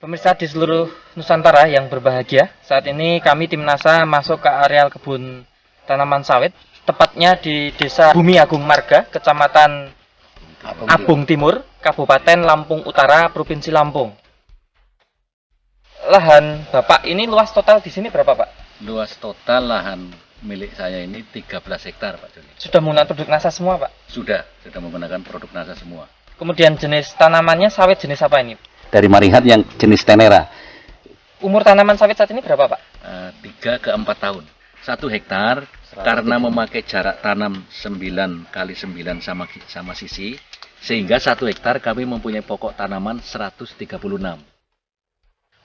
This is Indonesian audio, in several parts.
Pemirsa di seluruh Nusantara yang berbahagia, saat ini kami tim NASA masuk ke areal kebun tanaman sawit, tepatnya di Desa Bumi Agung Marga, Kecamatan Abung Timur, Kabupaten Lampung Utara, Provinsi Lampung. Lahan Bapak ini luas total di sini berapa, Pak? Luas total lahan milik saya ini 13 hektar, Pak Joni. Sudah menggunakan produk NASA semua, Pak? Sudah menggunakan produk NASA semua. Kemudian jenis tanamannya sawit jenis apa ini? Dari Marihat yang jenis Tenera. Umur tanaman sawit saat ini berapa, Pak? 3 ke 4 tahun. 1 hektar karena memakai jarak tanam 9 kali 9 sama sisi, sehingga 1 hektar kami mempunyai pokok tanaman 136.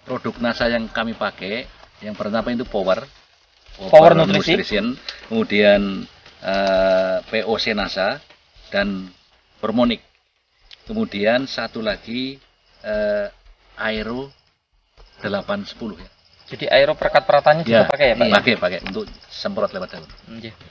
Produk NASA yang kami pakai, yang pertama itu Power Nutrition, kemudian POC NASA dan Hormonic. Kemudian satu lagi Aero 810 ya. Jadi aero perekat-peratannya juga pakai ya, Pak? Pakai untuk semprot lewat daun.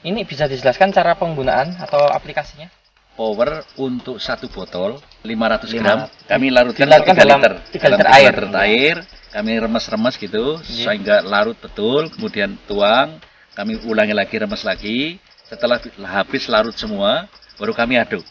Ini bisa dijelaskan cara penggunaan atau aplikasinya? Power untuk 1 botol 500 gram kami larutkan Dilarutkan 3 liter. 3 liter air. Kami remes-remes gitu sehingga larut betul, kemudian tuang, kami ulangi lagi, remes lagi. Setelah habis larut semua, baru kami aduk.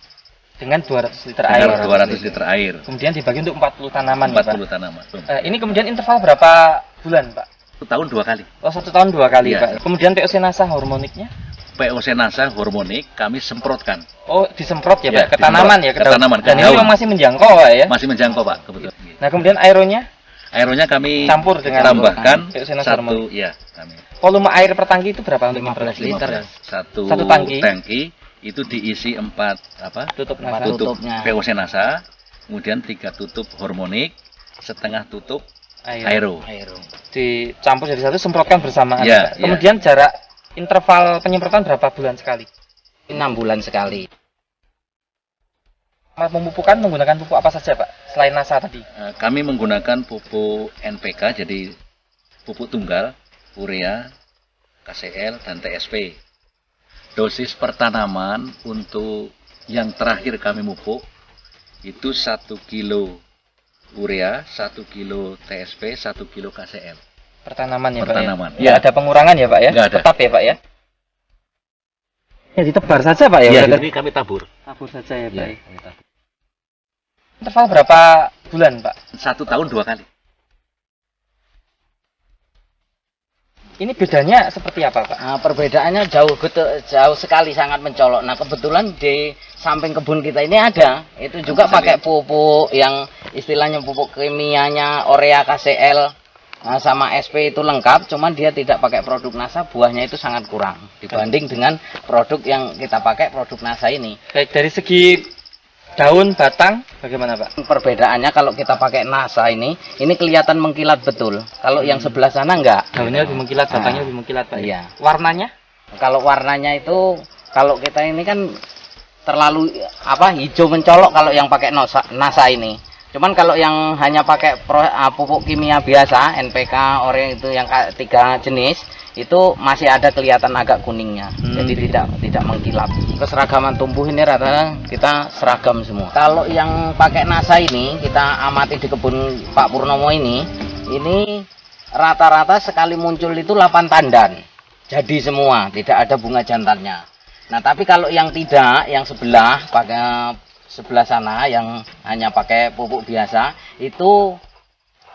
Dengan 200 liter air. 200 liter air. Kemudian dibagi untuk 40 tanaman. 40 tanaman. Ini kemudian interval berapa bulan, Pak? 1 tahun 2 kali. Oh, 1 tahun 2 kali, Ya. Pak. Kemudian POC NASA hormoniknya? POC NASA hormonik kami semprotkan. Oh, disemprot ya, Ya, Pak? Ke tanaman ya? ke tanaman. Dan ini memang masih menjangkau, Pak ya? Masih menjangkau, Pak, kebetulan. Nah, kemudian aeronya? Aeronya kami campur dengan tambahkan POC NASA 1, ya, kami. Volume air per tangki itu berapa untuk 15 liter. Satu tangki itu diisi 4 tutupnya POC NASA, kemudian 3 tutup hormonik, setengah tutup aero. Dicampur jadi satu, semprotkan bersamaan. Ya, kemudian jarak interval penyemprotan berapa bulan sekali? 6 bulan sekali. Memupukan menggunakan pupuk apa saja, Pak? Selain NASA tadi. Kami menggunakan pupuk NPK, jadi pupuk tunggal, urea, KCL, dan TSP. Dosis per tanaman untuk yang terakhir kami mupuk itu 1 kilo urea, 1 kilo TSP, 1 kilo KCL. Per tanaman ya, per Pak? Tanaman. Ya, ada pengurangan ya, Pak ya? Nggak ada. Tetap ya, Pak ya? Ya, ditebar saja, Pak ya? Ya, ini kami tabur. Tabur saja ya, Pak. Ya, kami tabur. Interval berapa bulan, Pak? 1 tahun 2 kali. Ini bedanya seperti apa, Pak? Nah, perbedaannya jauh sekali, sangat mencolok. Nah, kebetulan di samping kebun kita ini ada, itu juga pakai pupuk yang istilahnya pupuk kimianya urea, KCL, sama SP itu lengkap. Cuman dia tidak pakai produk NASA, buahnya itu sangat kurang dibanding dengan produk yang kita pakai, produk NASA ini. Baik, dari segi daun, batang, bagaimana, Pak? Perbedaannya kalau kita pakai NASA ini kelihatan mengkilat betul. Kalau yang sebelah sana enggak. Daunnya lebih mengkilat, batangnya lebih mengkilat, Pak. Iya. Warnanya? Kalau warnanya itu, kalau kita ini kan terlalu hijau mencolok kalau yang pakai NASA ini. Cuman kalau yang hanya pakai pupuk kimia biasa, NPK, urea itu yang 3 jenis, itu masih ada kelihatan agak kuningnya. Jadi tidak mengkilap. Keseragaman tumbuh ini rata-rata kita seragam semua. Kalau yang pakai NASA ini, kita amati di kebun Pak Purnomo ini rata-rata sekali muncul itu 8 tandan. Jadi semua, tidak ada bunga jantannya. Nah, tapi kalau yang tidak, yang sebelah sana yang hanya pakai pupuk biasa, itu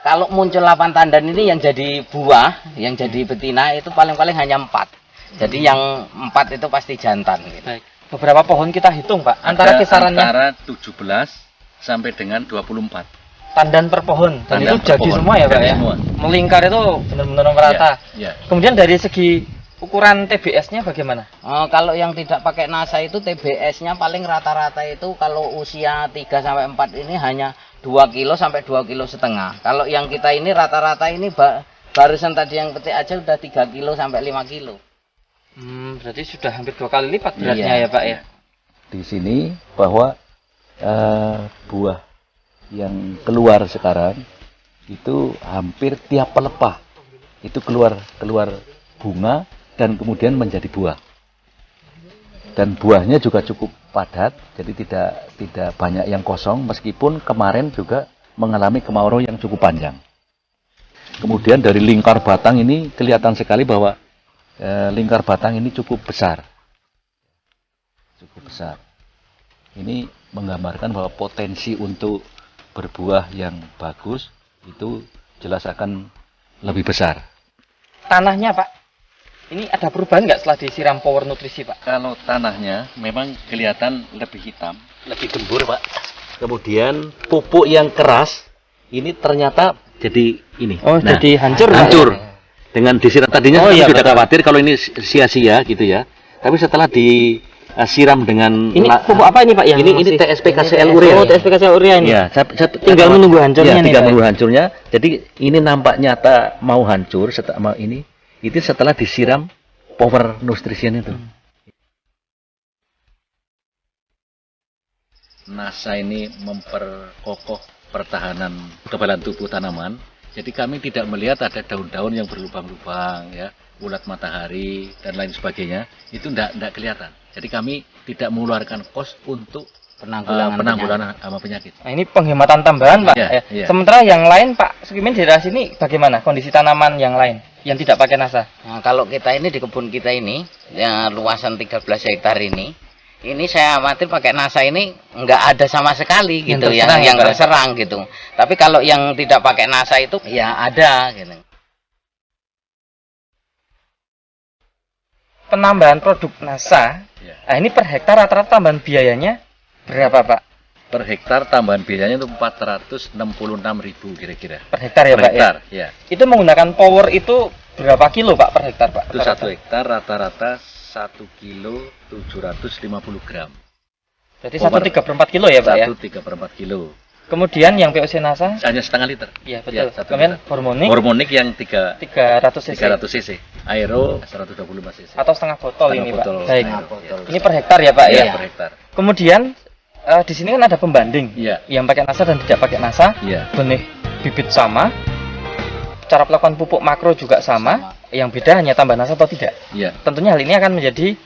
kalau muncul 8 tandan ini yang jadi buah, yang jadi betina itu paling-paling hanya 4. Jadi yang 4 itu pasti jantan gitu. Baik. Beberapa pohon kita hitung, Pak. Antara kisarannya antara 17 sampai dengan 24. tandan per pohon. Dan itu jadi semua ya, Pak ya? Semua. Melingkar itu benar-benar merata. Ya. Kemudian dari segi ukuran TBS-nya bagaimana? Kalau yang tidak pakai NASA itu TBS-nya paling rata-rata itu kalau usia 3 sampai 4 ini hanya 2 kilo sampai 2 kilo setengah. Kalau yang kita ini rata-rata ini barusan tadi yang petik aja udah 3 kilo sampai 5 kilo. Berarti sudah hampir 2 kali lipat beratnya ya, Pak ya? Di sini bahwa buah yang keluar sekarang itu hampir tiap pelepah itu keluar bunga dan kemudian menjadi buah. Dan buahnya juga cukup padat, jadi tidak banyak yang kosong meskipun kemarin juga mengalami kemarau yang cukup panjang. Kemudian dari lingkar batang ini kelihatan sekali bahwa lingkar batang ini cukup besar. Cukup besar. Ini menggambarkan bahwa potensi untuk berbuah yang bagus itu jelas akan lebih besar. Tanahnya Pak, ini ada perubahan nggak setelah disiram power nutrisi Pak? Kalau tanahnya memang kelihatan lebih hitam, lebih gembur Pak. Kemudian pupuk yang keras ini ternyata jadi ini. Oh, jadi hancur Pak, hancur. ya? Dengan disiram tadinya Oh, kami iya, sudah betul. khawatir kalau ini sia-sia gitu ya. Tapi setelah disiram dengan Ini pupuk apa ini Pak yang ini masih- TSP-KCl urea. Oh, TSP-KCl urea ini. Ya, Tinggal menunggu hancurnya nih, tinggal Pak. menunggu hancurnya. Jadi ini nampak nyata mau hancur setelah ini. Itu setelah disiram power nutrition itu. NASA ini memperkokoh pertahanan kekebalan tubuh tanaman. Jadi kami tidak melihat ada daun-daun yang berlubang-lubang, ya, ulat matahari dan lain sebagainya. Itu tidak kelihatan. Jadi kami tidak mengeluarkan kos untuk penanggulangan sama penyakit. Nah, ini penghematan tambahan Pak. Iya, Ya. iya. Sementara yang lain Pak Sukimin di daerah sini bagaimana kondisi tanaman yang lain yang tidak pakai NASA? Nah, kalau kita ini di kebun kita ini, ya, luasan 13 hektar ini saya khawatir pakai NASA ini nggak ada sama sekali Yang gitu terserang ya, yang Pak? terserang gitu. Tapi kalau yang tidak pakai NASA itu ya ada gitu. Penambahan produk NASA, Ya. nah ini per hektar rata-rata tambahan biayanya berapa Pak? Per hektar tambahan biayanya itu 466.000 kira-kira. Per hektar ya Per Pak hektar, ya? ya. Itu menggunakan power itu berapa kilo Pak per hektar Pak? Itu Rata-rata? 1 hektar rata-rata 1 kilo 750 gram. Berarti Power. 1/3/4 kilo ya Pak ya? 1/3/4 kilo. Kemudian yang POC NASA, Hanya setengah liter. ya betul. 1 Kemudian liter. hormonik Hormonik yang 300 cc 300 cc. Aero 125 cc. atau setengah botol Setengah ini botol. Pak. Baik. Aero, botol. ya. Ini per hektar ya Pak Iya, ya? per hektar. Kemudian di sini kan ada pembanding Iya. yang pakai NASA dan tidak pakai NASA. Iya. Benih bibit sama, cara pelakukan pupuk makro juga sama. Yang beda hanya tambah NASA atau tidak. Iya. Tentunya hal ini akan menjadi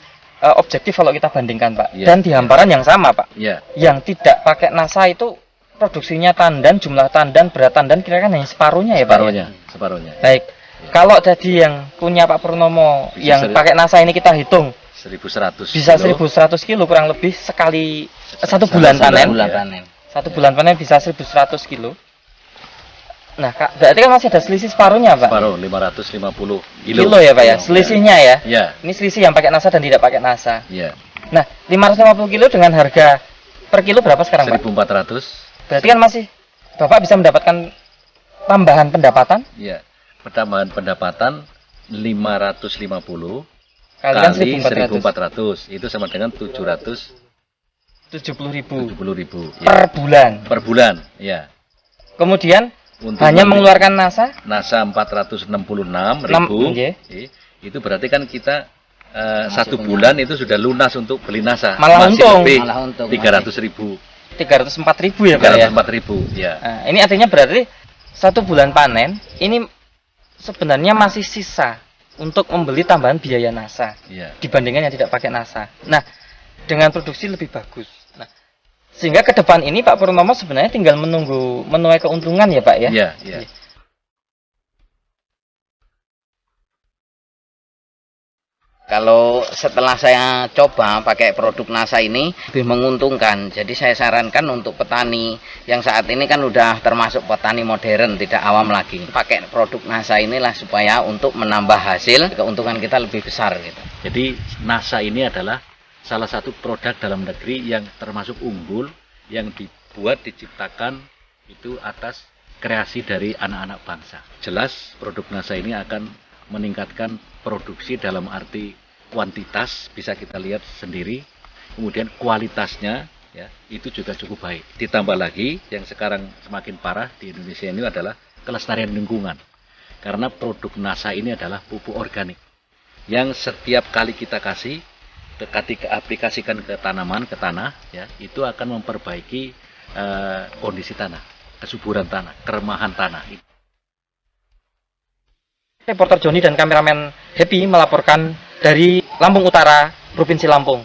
objektif kalau kita bandingkan Pak. Iya. Dan di hamparan yang sama Pak. Iya. Yang tidak pakai NASA itu produksinya tandan, jumlah tandan, berat tandan kira-kira hanya separuhnya ya Pak. ya? Separuhnya. Baik. Kalau tadi yang punya Pak Purnomo Bisa yang pakai NASA ini kita hitung 1100. bisa kilo. 1.100 kilo kurang lebih sekali satu bulan panen. Bulan ya. panen. Satu bulan panen bisa 1.100 kilo. Nah, Kak, berarti kan masih ada selisih separuhnya, Pak. Separuh 550 kilo. Kilo ya, Pak ya. Selisihnya ya. Iya. Ini selisih yang pakai NASA dan tidak pakai NASA. Iya. Nah, 550 kilo dengan harga per kilo berapa sekarang, Pak? 1400. Berarti kan masih Bapak bisa mendapatkan tambahan pendapatan Iya. Pertambahan pendapatan 550 kalikan kali 1.400. 1.400 itu sama dengan 70.000 770.000 ya. per bulan. Per bulan, ya. Kemudian Untuk hanya membeli mengeluarkan NASA NASA 466.000 nggih. itu berarti kan kita satu bulan itu sudah lunas untuk beli NASA. Malah Masih untung. lebih Malah untung, 300.000. 304.000 ya, Pak ya. 304.000 ya. Nah, ini artinya berarti satu bulan panen ini sebenarnya masih sisa untuk membeli tambahan biaya NASA Iya. dibandingkan yang tidak pakai NASA. Nah, dengan produksi lebih bagus. Nah, sehingga ke depan ini Pak Purnomo sebenarnya tinggal menunggu menuai keuntungan ya Pak ya. Iya, iya. Kalau setelah saya coba pakai produk NASA ini lebih menguntungkan. Jadi saya sarankan untuk petani yang saat ini kan udah termasuk petani modern, tidak awam lagi. Pakai produk NASA inilah supaya untuk menambah hasil, keuntungan kita lebih besar gitu. Jadi NASA ini adalah salah satu produk dalam negeri yang termasuk unggul yang dibuat diciptakan itu atas kreasi dari anak-anak bangsa. Jelas produk NASA ini akan meningkatkan produksi dalam arti kuantitas bisa kita lihat sendiri, kemudian kualitasnya ya itu juga cukup baik. Ditambah lagi yang sekarang semakin parah di Indonesia ini adalah kelestarian lingkungan. Karena produk NASA ini adalah pupuk organik yang setiap kali kita kasih ketika aplikasikan ke tanaman, ke tanah ya, itu akan memperbaiki kondisi tanah, kesuburan tanah, keremahan tanah. Reporter Joni dan kameramen Happy melaporkan dari Lampung Utara, Provinsi Lampung.